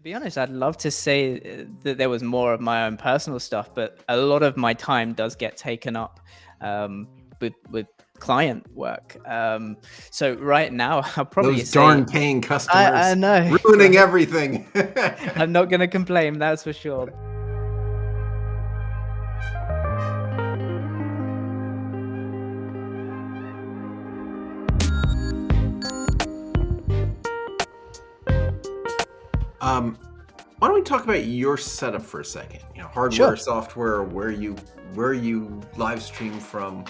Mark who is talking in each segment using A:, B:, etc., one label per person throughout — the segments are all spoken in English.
A: be honest, I'd love to say that there was more of my own personal stuff, but a lot of my time does get taken up with client work. So right now, I'll probably
B: Those darn paying customers.
A: I know,
B: ruining
A: right?
B: everything.
A: I'm not going to complain, that's for sure.
B: Why don't we talk about your setup for a second? You know, hardware,
A: Sure.
B: software, where you live stream from.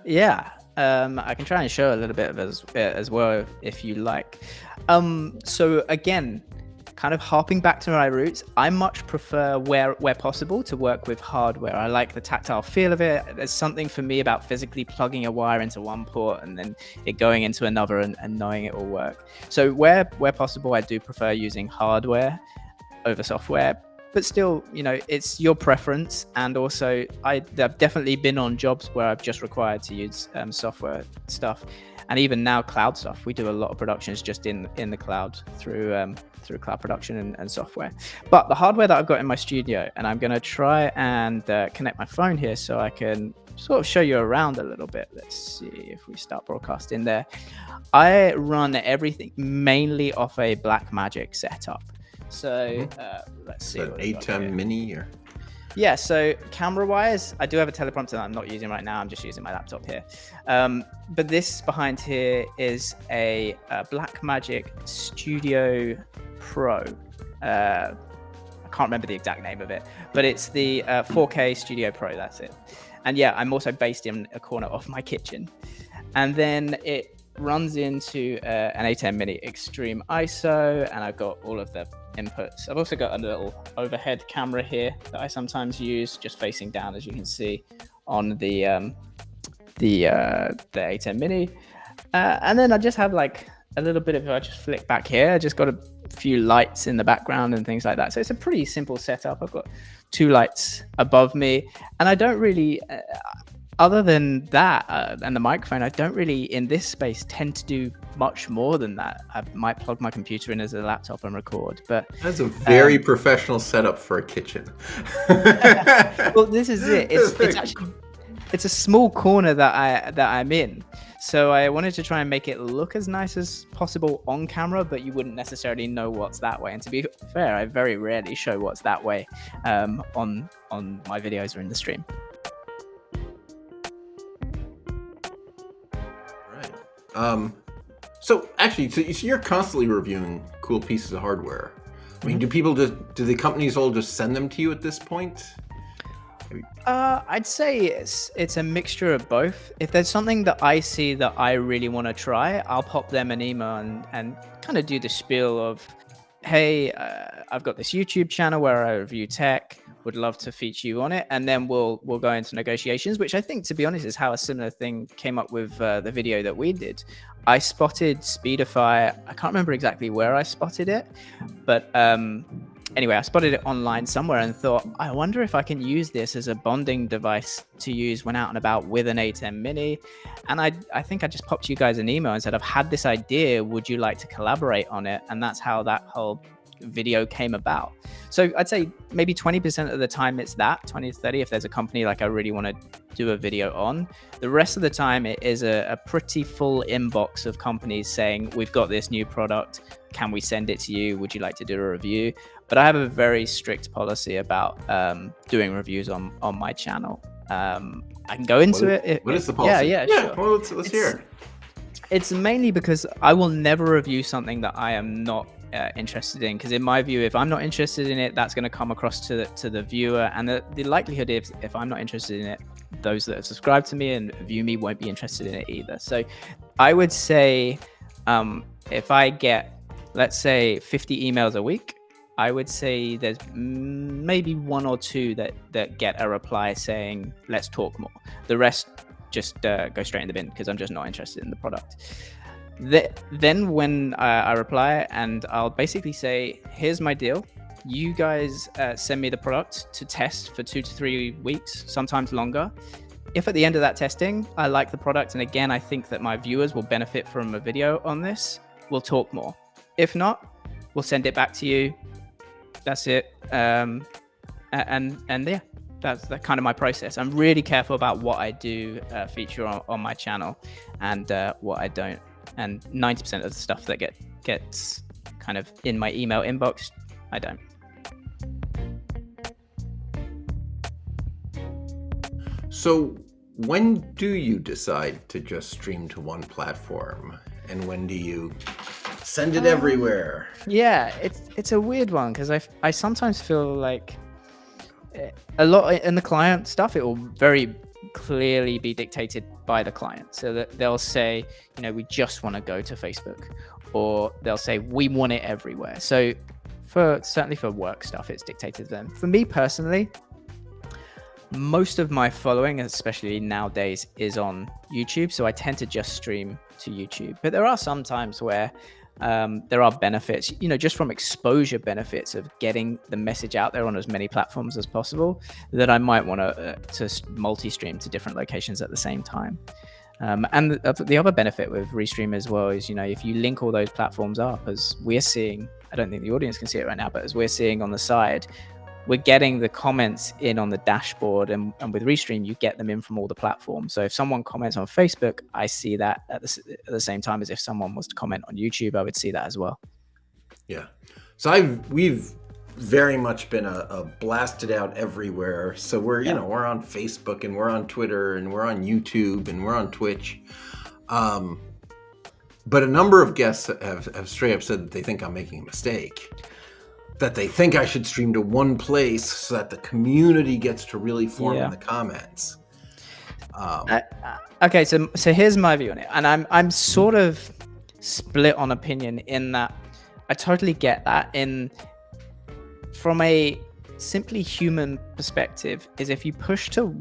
A: Yeah, I can try and show a little bit of as well if you like. So again, kind of harping back to my roots, I much prefer where possible to work with hardware. I like the tactile feel of it. There's something for me about physically plugging a wire into one port and then it going into another and knowing it will work. So where possible, I do prefer using hardware over software, but still, you know, it's your preference. And also I've definitely been on jobs where I've just required to use software stuff. And even now cloud stuff, we do a lot of productions just in the cloud through cloud production and software. But the hardware that I've got in my studio, and I'm going to try and connect my phone here so I can sort of show you around a little bit. Let's see if we start broadcasting there. I run everything mainly off a Blackmagic setup. So let's see.
B: An ATEM mini or?
A: Yeah, so camera wise, I do have a teleprompter that I'm not using right now. I'm just using my laptop here. But this behind here is a Blackmagic Studio Pro. I can't remember the exact name of it, but it's the 4K Studio Pro, that's it. And yeah, I'm also based in a corner of my kitchen. And then it runs into an ATEM Mini Extreme ISO, and I've got all of the inputs. I've also got a little overhead camera here that I sometimes use, just facing down, as you can see on the ATEM Mini. And then I just have like a little bit of, I just flick back here, I just got a few lights in the background and things like that. So it's a pretty simple setup. I've got 2 lights above me, and I don't really other than that and the microphone, I don't really in this space tend to do much more than that. I might plug my computer in as a laptop and record, but
B: that's a very professional setup for a kitchen.
A: Well, this is it. It's actually, it's a small corner that I'm in, so I wanted to try and make it look as nice as possible on camera, but you wouldn't necessarily know what's that way. And to be fair, I very rarely show what's that way on my videos or in the stream.
B: So actually, so you're constantly reviewing cool pieces of hardware. I mean, do the companies all just send them to you at this point?
A: I'd say it's a mixture of both. If there's something that I see that I really want to try, I'll pop them an email and kind of do the spiel of, hey, I've got this YouTube channel where I review tech, would love to feature you on it, and then we'll go into negotiations, which I think, to be honest, is how a similar thing came up with the video that we did. I spotted Speedify. I can't remember exactly where I spotted it, but anyway, I spotted it online somewhere and thought, I wonder if I can use this as a bonding device to use when out and about with an ATEM Mini. And I think I just popped you guys an email and said, I've had this idea, would you like to collaborate on it? And that's how that whole video came about. So I'd say maybe 20% of the time it's that, 20 to 30 if there's a company like I really want to do a video on. The rest of the time it is a pretty full inbox of companies saying, we've got this new product, can we send it to you, would you like to do a review? But I have a very strict policy about doing reviews on my channel. I can go into it.
B: What is the policy?
A: Yeah,
B: sure. Well, let's hear it.
A: It's mainly because I will never review something that I am not interested in, because in my view, if I'm not interested in it, that's going to come across to the viewer, and the likelihood is, if I'm not interested in it, those that have subscribed to me and view me won't be interested in it either. So I would say if I get, let's say, 50 emails a week, I would say there's maybe 1 or 2 that get a reply saying, let's talk more. The rest just go straight in the bin because I'm just not interested in the product. Then when I reply, and I'll basically say, here's my deal. You guys send me the product to test for 2 to 3 weeks, sometimes longer. If at the end of that testing, I like the product, and again, I think that my viewers will benefit from a video on this, we'll talk more. If not, we'll send it back to you. That's it. And yeah, that's kind of my process. I'm really careful about what I do feature on my channel and what I don't. And 90% of the stuff that gets kind of in my email inbox, I don't.
B: So when do you decide to just stream to one platform, and when do you send it everywhere?
A: Yeah, it's a weird one because I sometimes feel like a lot in the client stuff, it will very clearly be dictated by the client. So that they'll say, we just want to go to Facebook, or they'll say we want it everywhere. So certainly for work stuff, it's dictated to them. For me personally, most of my following, especially nowadays, is on YouTube. So I tend to just stream to YouTube. But there are some times where there are benefits, just from exposure benefits of getting the message out there on as many platforms as possible, that I might want to multi-stream to different locations at the same time. And the other benefit with Restream as well is, if you link all those platforms up, as we're seeing, I don't think the audience can see it right now, but as we're seeing on the side, we're getting the comments in on the dashboard, and with Restream, you get them in from all the platforms. So if someone comments on Facebook, I see that at the same time as if someone was to comment on YouTube, I would see that as well.
B: Yeah. So we've very much been a blasted out everywhere. So we're, we're on Facebook, and we're on Twitter, and we're on YouTube, and we're on Twitch. But a number of guests have straight up said that they think I'm making a mistake, that they think I should stream to one place so that the community gets to really form in the comments.
A: Okay, so here's my view on it, and I'm sort of split on opinion in that I totally get that. From a simply human perspective, is if you push to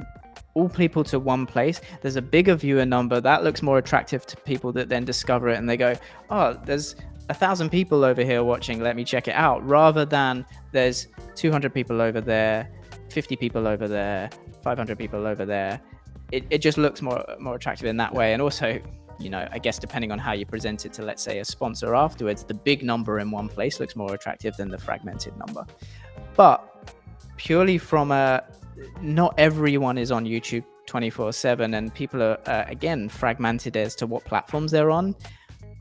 A: all people to one place, there's a bigger viewer number that looks more attractive to people that then discover it and they go, oh, there's 1,000 people over here watching, let me check it out, rather than there's 200 people over there, 50 people over there, 500 people over there. It just looks more attractive in that way. And also, I guess depending on how you present it to, let's say, a sponsor afterwards, the big number in one place looks more attractive than the fragmented number. But purely from not everyone is on YouTube 24/7, and people are again fragmented as to what platforms they're on.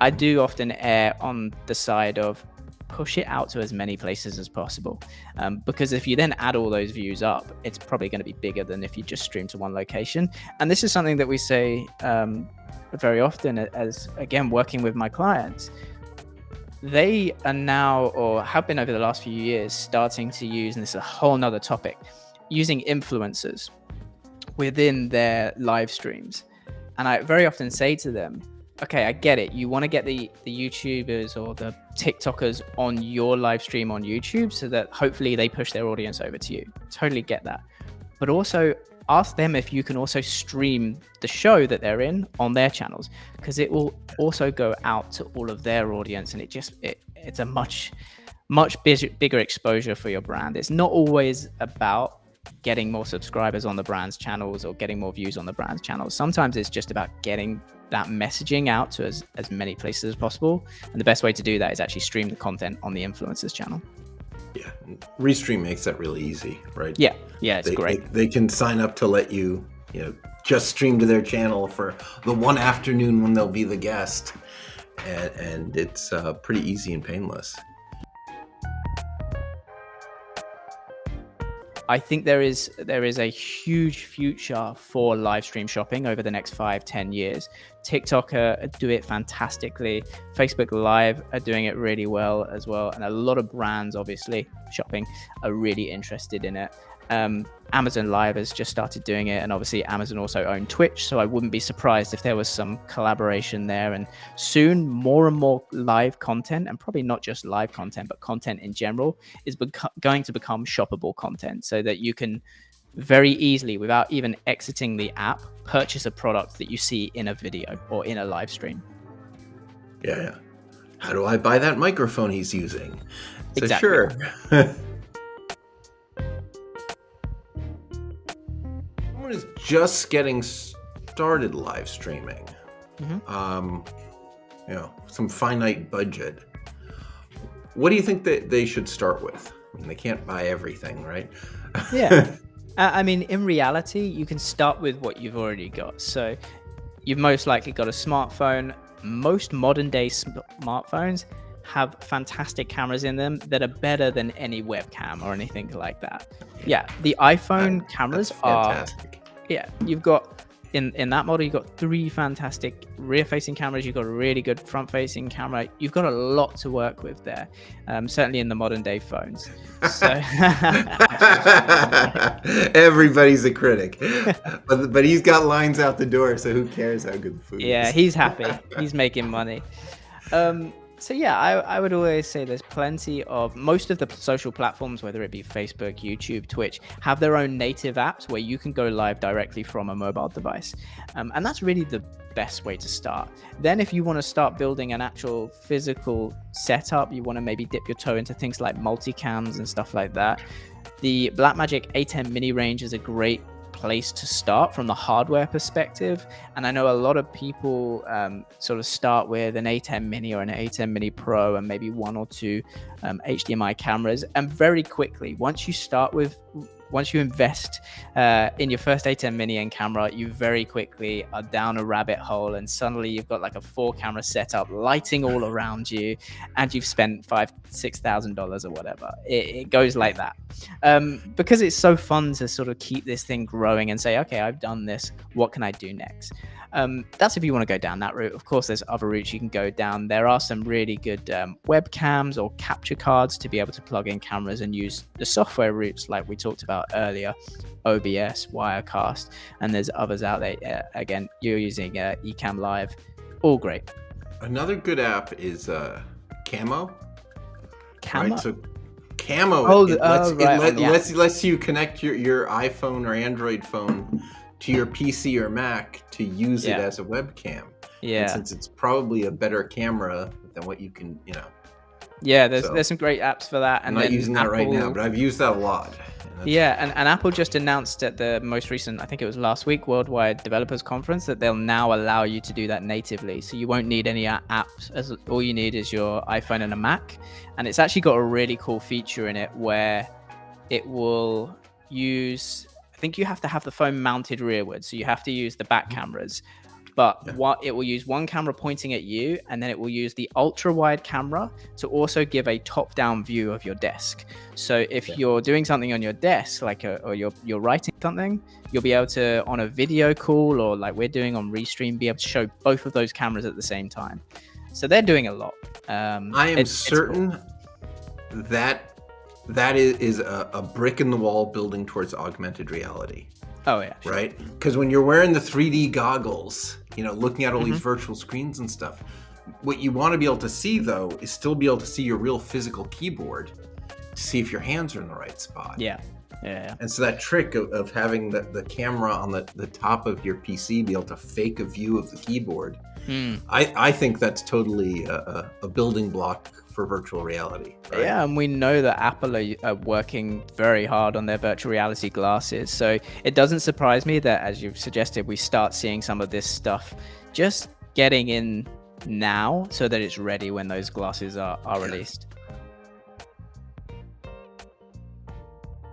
A: I do often err on the side of push it out to as many places as possible, because if you then add all those views up, it's probably going to be bigger than if you just stream to one location. And this is something that we say very often, as again working with my clients. They are now, or have been over the last few years, starting to use, and this is a whole nother topic, using influencers within their live streams. And I very often say to them, okay, I get it. You want to get the YouTubers or the TikTokers on your live stream on YouTube so that hopefully they push their audience over to you. Totally get that. But also ask them if you can also stream the show that they're in on their channels, because it will also go out to all of their audience, and it's a much bigger exposure for your brand. It's not always about getting more subscribers on the brand's channels or getting more views on the brand's channels. Sometimes it's just about getting that messaging out to as many places as possible. And the best way to do that is actually stream the content on the influencer's channel.
B: Yeah, Restream makes that really easy, right?
A: Yeah, it's great.
B: They can sign up to let you, just stream to their channel for the one afternoon when they'll be the guest, and it's pretty easy and painless.
A: I think there is a huge future for live stream shopping over the next 5-10 years. TikTok do it fantastically. Facebook Live are doing it really well as well. And a lot of brands, obviously, shopping are really interested in it. Amazon Live has just started doing it, and obviously Amazon also own Twitch, so I wouldn't be surprised if there was some collaboration there. And soon more and more live content, and probably not just live content but content in general, is going to become shoppable content, so that you can very easily, without even exiting the app, purchase a product that you see in a video or in a live stream.
B: Yeah. How do I buy that microphone he's using? So
A: exactly.
B: Sure. Is just getting started live streaming, some finite budget. What do you think that they should start with? and they can't buy everything, right?
A: Yeah. I mean, in reality, you can start with what you've already got. So you've most likely got a smartphone. Most modern day smartphones have fantastic cameras in them that are better than any webcam or anything like that. Yeah, the iPhone cameras
B: That's
A: are,
B: fantastic.
A: yeah, you've got in that model, you've got 3 fantastic rear-facing cameras. You've got a really good front-facing camera. You've got a lot to work with there, certainly in the modern-day phones. So
B: everybody's a critic, but he's got lines out the door, so who cares how good the food
A: yeah,
B: is?
A: he's happy. He's making money. So yeah, I would always say there's plenty of, most of the social platforms, whether it be Facebook, YouTube, Twitch, have their own native apps where you can go live directly from a mobile device. And that's really the best way to start. Then if you want to start building an actual physical setup, you want to maybe dip your toe into things like multicams and stuff like that. The Blackmagic ATEM mini range is a great place to start from the hardware perspective, and I know a lot of people sort of start with an ATEM mini or an ATEM mini pro and maybe 1 or 2 HDMI cameras, and very quickly once you invest in your first ATEM mini and camera, you very quickly are down a rabbit hole, and suddenly you've got like a 4 camera setup, lighting all around you, and you've spent $5,000-$6,000 or whatever. It goes like that, because it's so fun to sort of keep this thing growing and say, okay, I've done this, what can I do next? That's if you want to go down that route. Of course, there's other routes you can go down. There are some really good webcams or capture cards to be able to plug in cameras and use the software routes like we talked about earlier, OBS, Wirecast, and there's others out there. Again, you're using Ecamm Live, all great.
B: Another good app is Camo.
A: Camo?
B: Right? So Camo, lets you connect your iPhone or Android phone to your PC or Mac to use it as a webcam.
A: Yeah.
B: And since it's probably a better camera than what you can,
A: Yeah, there's some great apps for that. And
B: I'm not using that right now, but I've used that a lot.
A: Yeah, and Apple just announced at the most recent, I think it was last week, Worldwide Developers Conference, that they'll now allow you to do that natively. So you won't need any apps. All you need is your iPhone and a Mac. And it's actually got a really cool feature in it where it will use, I think you have to have the phone mounted rearward, so you have to use the back cameras. But it will use one camera pointing at you, and then it will use the ultra wide camera to also give a top down view of your desk. So if you're doing something on your desk, like or you're writing something, you'll be able to, on a video call or like we're doing on Restream, be able to show both of those cameras at the same time. So they're doing a lot.
B: I am certain that is a brick in the wall building towards augmented reality.
A: Oh yeah, sure.
B: Right? Because when you're wearing the 3D goggles, looking at all these virtual screens and stuff, what you want to be able to see though is still be able to see your real physical keyboard to see if your hands are in the right spot.
A: Yeah.
B: And so that trick of having the camera on the top of your PC be able to fake a view of the keyboard, I think that's totally a building block for virtual reality. Right?
A: Yeah, and we know that Apple are working very hard on their virtual reality glasses. So it doesn't surprise me that, as you've suggested, we start seeing some of this stuff just getting in now so that it's ready when those glasses are released.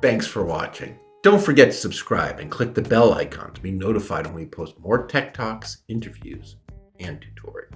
B: Thanks for watching. Don't forget to subscribe and click the bell icon to be notified when we post more tech talks, interviews, and tutorials.